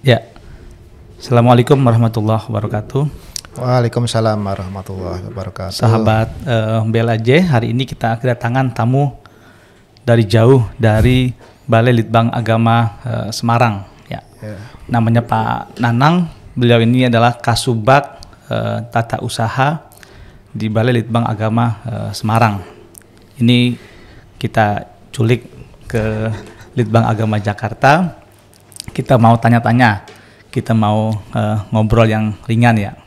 Ya, Assalamualaikum warahmatullahi wabarakatuh. Waalaikumsalam warahmatullahi wabarakatuh. Sahabat Bela J, hari ini kita kedatangan tamu dari jauh dari Balai Litbang Agama Semarang. Ya. Namanya Pak Nanang. Beliau ini adalah Kasubag Tata Usaha di Balai Litbang Agama Semarang. Ini kita culik ke Litbang Agama Jakarta. Kita mau tanya-tanya, kita mau ngobrol yang ringan ya.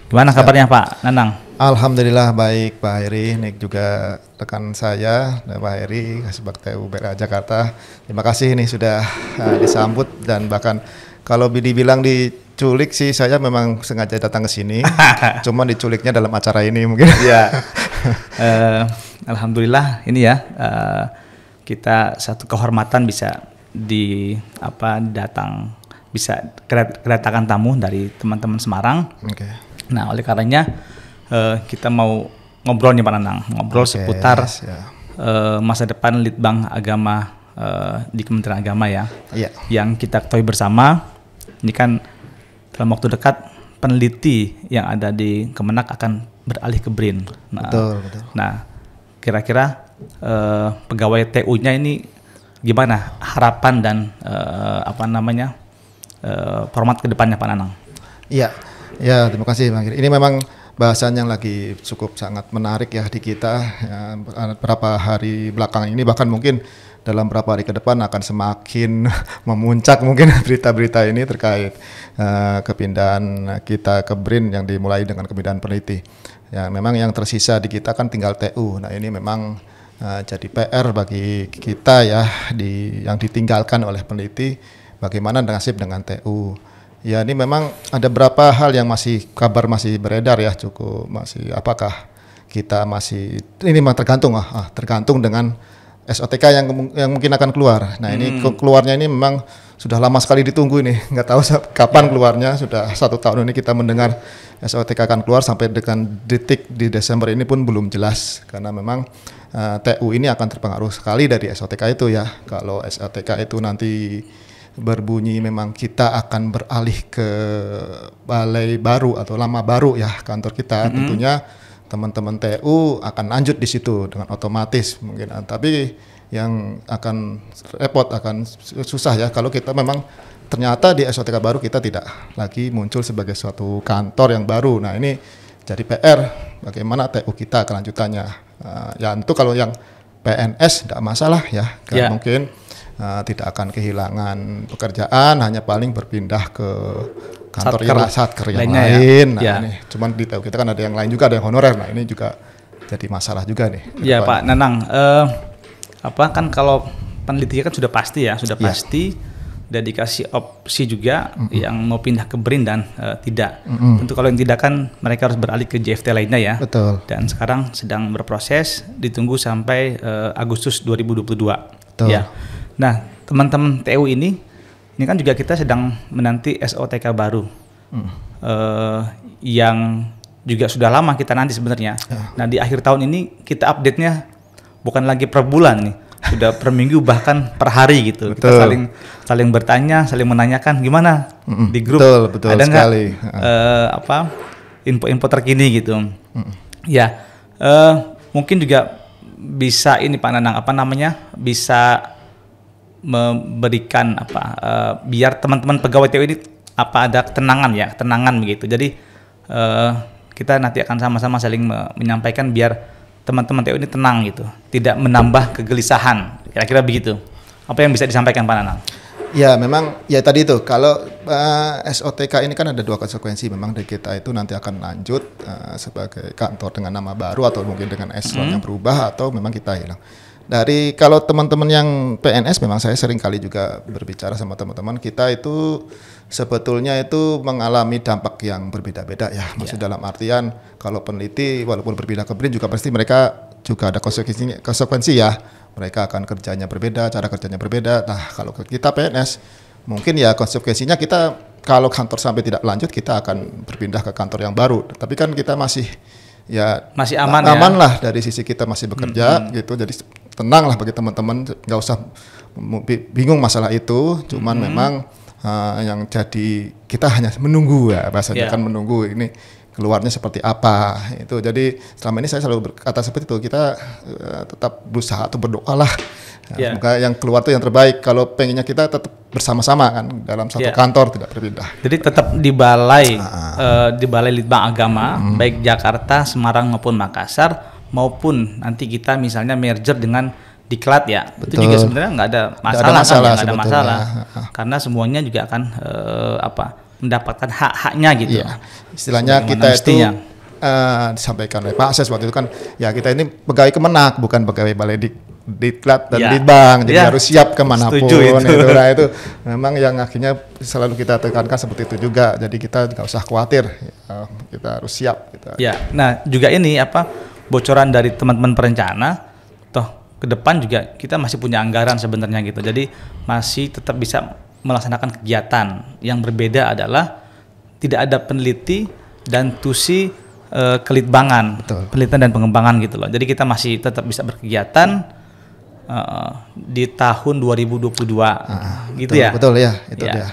Gimana kabarnya Pak Nanang? Alhamdulillah baik Pak Heri, ini juga rekan saya Pak Heri, Kasubag TU BLA Jakarta. Terima kasih ini sudah disambut dan bahkan kalau dibilang diculik sih saya memang sengaja datang ke sini. Cuman diculiknya dalam acara ini mungkin. Ya. Alhamdulillah ini ya kita satu kehormatan bisa bisa kedatangan tamu dari teman-teman Semarang. Okay. Nah, oleh karenanya kita mau ngobrol nih Pak Nanang, ngobrol seputar masa depan Litbang Agama di Kementerian Agama ya. Yeah. Yang kita ketahui bersama, ini kan dalam waktu dekat peneliti yang ada di Kemenak akan beralih ke BRIN. Nah, betul. Nah, kira-kira pegawai TU-nya ini gimana harapan dan format kedepannya Pak Nanang? Iya, terima kasih Bang Giri. Ini memang bahasan yang lagi cukup sangat menarik ya di kita. Ya, beberapa hari belakang ini bahkan mungkin dalam beberapa hari ke depan akan semakin memuncak mungkin berita-berita ini terkait kepindahan kita ke BRIN yang dimulai dengan kepindahan peneliti. Ya, memang yang tersisa di kita kan tinggal TU. Nah, ini memang jadi PR bagi kita ya yang ditinggalkan oleh peneliti, bagaimana nasib dengan TU. Ya ini memang ada beberapa hal yang kabar masih beredar ya, apakah kita masih, ini memang tergantung dengan SOTK yang mungkin akan keluar. Nah ini keluarnya ini memang sudah lama sekali ditunggu ini, nggak tahu kapan keluarnya, sudah 1 tahun ini kita mendengar SOTK akan keluar, sampai dengan detik di Desember ini pun belum jelas, karena memang TU ini akan terpengaruh sekali dari SOTK itu ya. Kalau SOTK itu nanti berbunyi memang kita akan beralih ke balai baru atau lama baru ya kantor kita, tentunya teman-teman TU akan lanjut di situ dengan otomatis mungkin. Tapi yang akan repot, akan susah ya kalau kita memang ternyata di SOTK baru kita tidak lagi muncul sebagai suatu kantor yang baru. Nah ini jadi PR bagaimana TU kita kelanjutannya. Ya itu kalau yang PNS tidak masalah ya, kan mungkin tidak akan kehilangan pekerjaan, hanya paling berpindah ke kantor satker yang lain. Ya. Nah, ini cuman di TU kita kan ada yang lain juga, ada yang honorer. Nah ini juga jadi masalah juga nih. Ya Pak Nanang, kan kalau peneliti kan sudah pasti ya, pasti. Dan dikasih opsi juga yang mau pindah ke BRIN dan tidak. Tentu kalau yang tidak kan mereka harus beralih ke JFT lainnya ya. Betul. Dan sekarang sedang berproses, ditunggu sampai Agustus 2022. Betul. Ya. Nah, teman-teman TU ini kan juga kita sedang menanti SOTK baru. Yang juga sudah lama kita nanti sebenarnya. Nah, di akhir tahun ini kita update-nya bukan lagi per bulan nih. Sudah per minggu bahkan per hari gitu. Betul. Kita saling bertanya, saling menanyakan gimana di grup. Betul ada nggak info-info terkini gitu. Ya, mungkin juga bisa ini Pak Nanang bisa memberikan biar teman-teman pegawai TU ini ada ketenangan begitu. Jadi kita nanti akan sama-sama saling menyampaikan biar teman-teman TU ini tenang gitu, tidak menambah kegelisahan, kira-kira begitu. Apa yang bisa disampaikan Pak Nanang? Ya memang ya tadi itu kalau SOTK ini kan ada 2 konsekuensi memang dari kita itu nanti akan lanjut sebagai kantor dengan nama baru atau mungkin dengan eselon yang berubah atau memang kita hilang. Dari kalau teman-teman yang PNS memang saya sering kali juga berbicara sama teman-teman kita itu sebetulnya itu mengalami dampak yang berbeda-beda ya. Maksud dalam artian kalau peneliti walaupun berpindah ke BRIN juga pasti mereka juga ada konsekuensi ya. Mereka akan kerjanya berbeda, cara kerjanya berbeda. Nah kalau kita PNS mungkin ya konsekuensinya kita kalau kantor sampai tidak lanjut kita akan berpindah ke kantor yang baru. Tapi kan kita masih aman lah dari sisi kita masih bekerja gitu. Jadi tenang lah bagi teman-teman, nggak usah bingung masalah itu. Cuman memang yang jadi kita hanya menunggu ya bahasanya kan menunggu ini keluarnya seperti apa itu. Jadi selama ini saya selalu berkata seperti itu, kita tetap berusaha atau berdoalah semoga yang keluar itu yang terbaik. Kalau pengennya kita tetap bersama-sama kan dalam satu kantor, tidak berpindah. Jadi tetap di balai di Balai Litbang Agama baik Jakarta, Semarang maupun Makassar, maupun nanti kita misalnya merger dengan Diklat ya. Betul. Itu juga sebenarnya nggak ada masalah, karena semuanya juga akan mendapatkan hak-haknya gitu. Iya. Istilahnya kita itu disampaikan oleh Pak Ses waktu itu kan, ya kita ini pegawai Kemenak bukan pegawai Balai Diklat dan Litbang, jadi harus siap kemanapun. Nah, itu memang yang akhirnya selalu kita tekankan seperti itu juga. Jadi kita nggak usah khawatir, kita harus siap. Ya, nah juga ini bocoran dari teman-teman perencana, toh ke depan juga kita masih punya anggaran sebenarnya gitu. Jadi masih tetap bisa melaksanakan kegiatan. Yang berbeda adalah tidak ada peneliti dan tusi kelitbangan, penelitian dan pengembangan gitu loh. Jadi kita masih tetap bisa berkegiatan di tahun 2022 gitu ya. Betul ya, itu dia.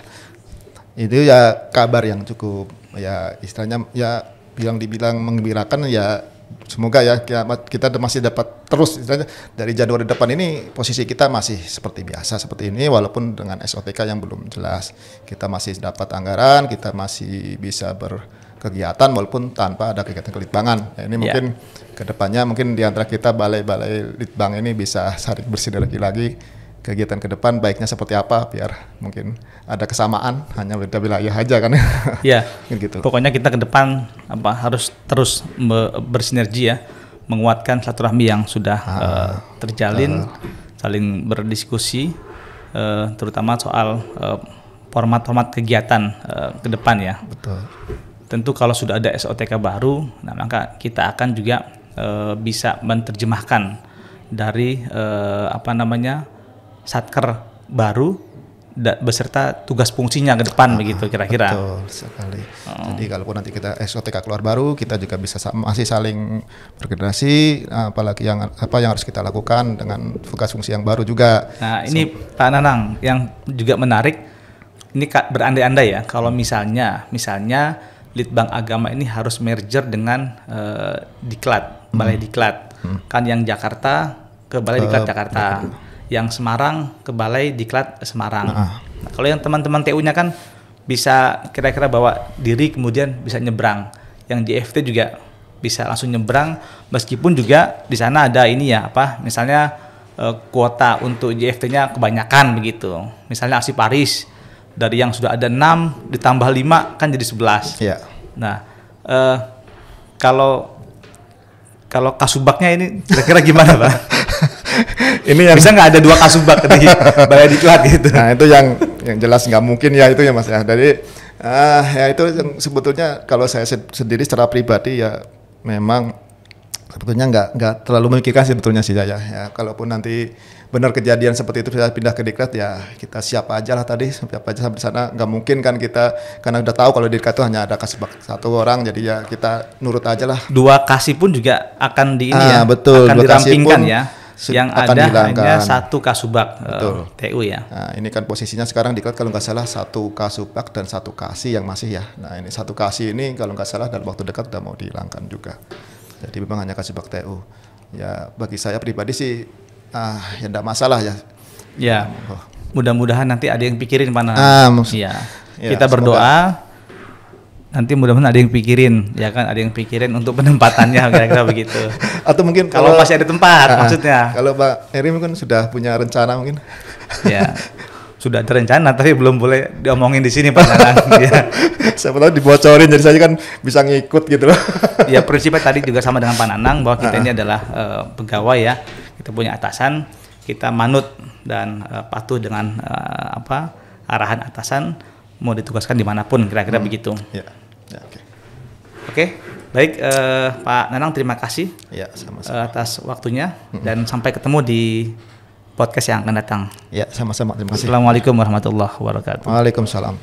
Itu ya kabar yang cukup ya istilahnya ya dibilang menggembirakan ya. Semoga ya kita masih dapat terus istilahnya dari Januari depan ini posisi kita masih seperti biasa seperti ini, walaupun dengan SOTK yang belum jelas. Kita masih dapat anggaran, kita masih bisa berkegiatan walaupun tanpa ada kegiatan kelitbangan. Nah, ini mungkin kedepannya mungkin di antara kita balai-balai litbang ini bisa saling bersinergi lagi. Kegiatan ke depan baiknya seperti apa biar mungkin ada kesamaan, hanya beda wilayah aja kan. Ya. Gitu. Pokoknya kita ke depan harus terus bersinergi ya, menguatkan silaturahmi yang sudah terjalin, saling berdiskusi terutama soal format-format kegiatan ke depan ya. Betul. Tentu kalau sudah ada SOTK baru, nah maka kita akan juga bisa menerjemahkan dari satker baru beserta tugas fungsinya ke depan begitu kira-kira. Betul sekali. Jadi kalaupun nanti kita SOTK keluar baru, kita juga bisa masih saling berkoordinasi, apalagi yang harus kita lakukan dengan tugas fungsi yang baru juga. Nah ini Pak Nanang yang juga menarik, ini berandai-andai ya kalau misalnya Litbang Agama ini harus merger dengan Diklat, Balai Diklat, kan yang Jakarta ke Balai Diklat Jakarta. Yang Semarang ke Balai Diklat Semarang. Nah, kalau yang teman-teman TU-nya kan bisa kira-kira bawa diri kemudian bisa nyebrang. Yang di FT juga bisa langsung nyebrang, meskipun juga di sana ada misalnya kuota untuk JFT-nya kebanyakan begitu. Misalnya aksi Paris dari yang sudah ada 6 ditambah 5 kan jadi 11. Iya. Nah, kalau kasubagnya ini kira-kira gimana, Pak? Ini yang bisa nggak ada 2 kasubag di Balai Diklat gitu? Nah itu yang jelas nggak mungkin ya itu ya Mas ya. Jadi ya itu yang sebetulnya kalau saya sendiri secara pribadi ya memang sebetulnya nggak terlalu memikirkan sebetulnya sih saya. Ya kalaupun nanti benar kejadian seperti itu saya pindah ke Diklat ya kita siap aja lah tadi, siap aja sampai sana. Nggak mungkin kan kita karena udah tahu kalau di Diklat itu hanya ada kasubag 1 orang, jadi ya kita nurut aja lah. 2 kasih pun juga akan betul, akan dirampingkan ya. Yang akan ada dihilangkan. hanya 1 kasubag TU ya. Nah, ini kan posisinya sekarang Diklat kalau nggak salah 1 kasubag dan 1 kasih yang masih ya. Nah ini 1 kasih ini kalau nggak salah dalam waktu dekat udah mau dihilangkan juga. Jadi memang hanya kasubag TU. Ya bagi saya pribadi sih ya enggak masalah ya. Ya. Mudah-mudahan nanti ada yang pikirin mana. Ya. Kita semoga. berdoa nanti mudah-mudahan ada yang pikirin, ya kan, ada yang pikirin untuk penempatannya kira-kira begitu. Atau mungkin kalau masih ada tempat maksudnya. Kalau Pak Heri mungkin sudah punya rencana mungkin. Ya. Sudah ada rencana tapi belum boleh diomongin di sini Pak Nanang. Ya. Siapa tahu dibocorin jadi saya kan bisa ngikut gitu loh. Ya prinsipnya tadi juga sama dengan Pak Nanang bahwa kita ini adalah pegawai ya. Kita punya atasan, kita manut dan patuh dengan arahan atasan, mau ditugaskan dimanapun kira-kira begitu. Ya, Oke, baik Pak Nanang terima kasih atas waktunya dan sampai ketemu di podcast yang akan datang. Ya, sama-sama. Terima kasih. Assalamualaikum warahmatullahi wabarakatuh. Waalaikumsalam.